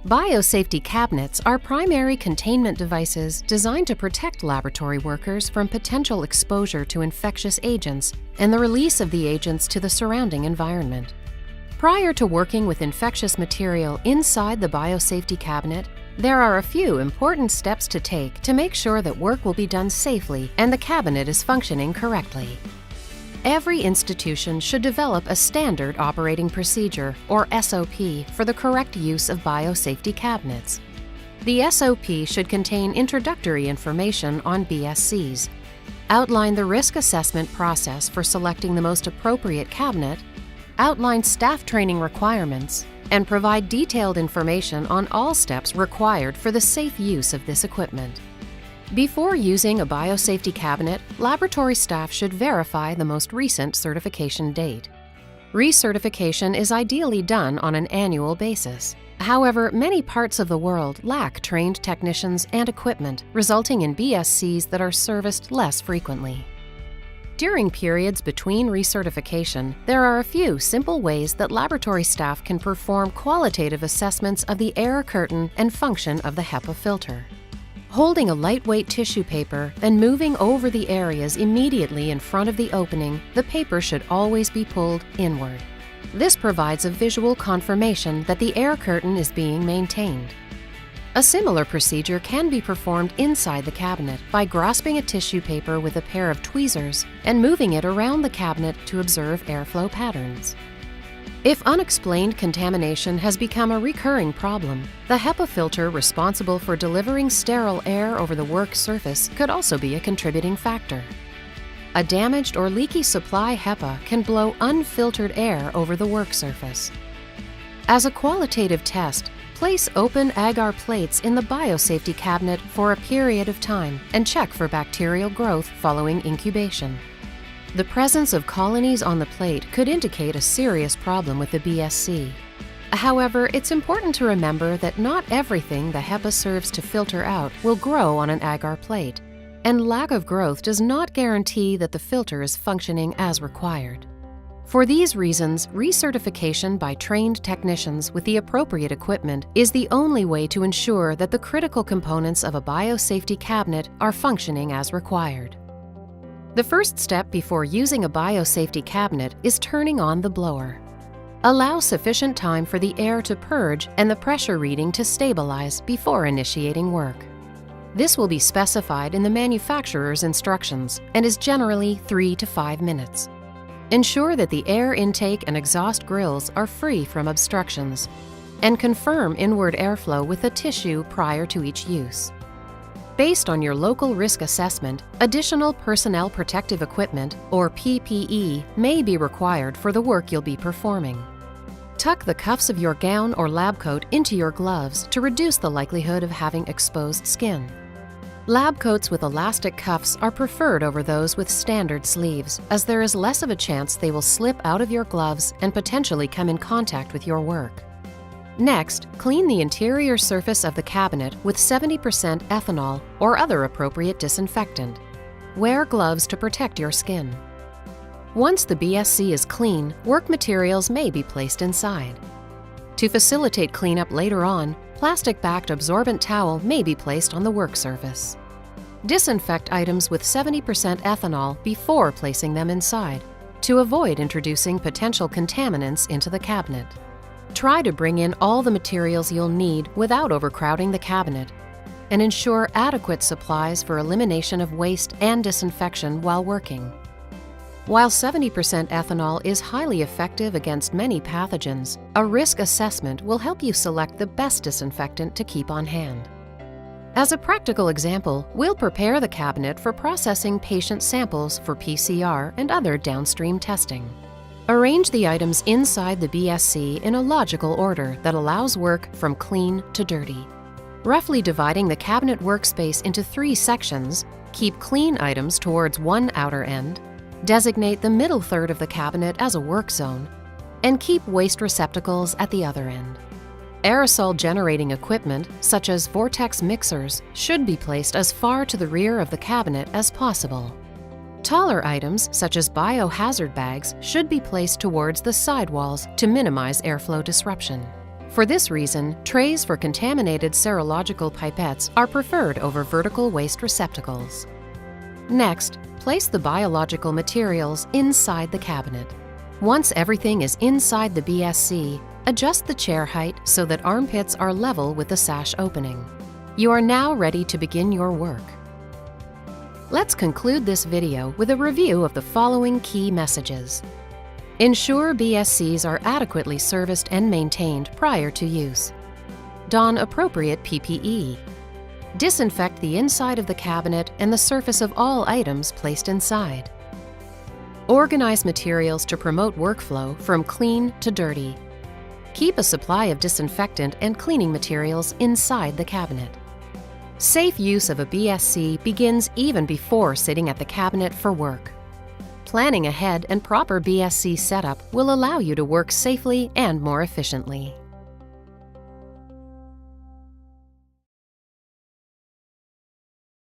Biosafety cabinets are primary containment devices designed to protect laboratory workers from potential exposure to infectious agents and the release of the agents to the surrounding environment. Prior to working with infectious material inside the biosafety cabinet, there are a few important steps to take to make sure that work will be done safely and the cabinet is functioning correctly. Every institution should develop a standard operating procedure, or SOP, for the correct use of biosafety cabinets. The SOP should contain introductory information on BSCs, outline the risk assessment process for selecting the most appropriate cabinet, outline staff training requirements, and provide detailed information on all steps required for the safe use of this equipment. Before using a biosafety cabinet, laboratory staff should verify the most recent certification date. Recertification is ideally done on an annual basis. However, many parts of the world lack trained technicians and equipment, resulting in BSCs that are serviced less frequently. During periods between recertification, there are a few simple ways that laboratory staff can perform qualitative assessments of the air curtain and function of the HEPA filter. Holding a lightweight tissue paper and moving over the areas immediately in front of the opening, the paper should always be pulled inward. This provides a visual confirmation that the air curtain is being maintained. A similar procedure can be performed inside the cabinet by grasping a tissue paper with a pair of tweezers and moving it around the cabinet to observe airflow patterns. If unexplained contamination has become a recurring problem, the HEPA filter responsible for delivering sterile air over the work surface could also be a contributing factor. A damaged or leaky supply HEPA can blow unfiltered air over the work surface. As a qualitative test, place open agar plates in the biosafety cabinet for a period of time and check for bacterial growth following incubation. The presence of colonies on the plate could indicate a serious problem with the BSC. However, it's important to remember that not everything the HEPA serves to filter out will grow on an agar plate, and lack of growth does not guarantee that the filter is functioning as required. For these reasons, recertification by trained technicians with the appropriate equipment is the only way to ensure that the critical components of a biosafety cabinet are functioning as required. The first step before using a biosafety cabinet is turning on the blower. Allow sufficient time for the air to purge and the pressure reading to stabilize before initiating work. This will be specified in the manufacturer's instructions and is generally 3 to 5 minutes. Ensure that the air intake and exhaust grills are free from obstructions, and confirm inward airflow with a tissue prior to each use. Based on your local risk assessment, additional personnel protective equipment, or PPE, may be required for the work you'll be performing. Tuck the cuffs of your gown or lab coat into your gloves to reduce the likelihood of having exposed skin. Lab coats with elastic cuffs are preferred over those with standard sleeves, as there is less of a chance they will slip out of your gloves and potentially come in contact with your work. Next, clean the interior surface of the cabinet with 70% ethanol or other appropriate disinfectant. Wear gloves to protect your skin. Once the BSC is clean, work materials may be placed inside. To facilitate cleanup later on, plastic-backed absorbent towel may be placed on the work surface. Disinfect items with 70% ethanol before placing them inside to avoid introducing potential contaminants into the cabinet. Try to bring in all the materials you'll need without overcrowding the cabinet, and ensure adequate supplies for elimination of waste and disinfection while working. While 70% ethanol is highly effective against many pathogens, a risk assessment will help you select the best disinfectant to keep on hand. As a practical example, we'll prepare the cabinet for processing patient samples for PCR and other downstream testing. Arrange the items inside the BSC in a logical order that allows work from clean to dirty. Roughly dividing the cabinet workspace into 3 sections, keep clean items towards one outer end, designate the middle third of the cabinet as a work zone, and keep waste receptacles at the other end. Aerosol generating equipment, such as vortex mixers, should be placed as far to the rear of the cabinet as possible. Taller items, such as biohazard bags, should be placed towards the side walls to minimize airflow disruption. For this reason, trays for contaminated serological pipettes are preferred over vertical waste receptacles. Next, place the biological materials inside the cabinet. Once everything is inside the BSC, adjust the chair height so that armpits are level with the sash opening. You are now ready to begin your work. Let's conclude this video with a review of the following key messages. Ensure BSCs are adequately serviced and maintained prior to use. Don appropriate PPE. Disinfect the inside of the cabinet and the surface of all items placed inside. Organize materials to promote workflow from clean to dirty. Keep a supply of disinfectant and cleaning materials inside the cabinet. Safe use of a BSC begins even before sitting at the cabinet for work. Planning ahead and proper BSC setup will allow you to work safely and more efficiently.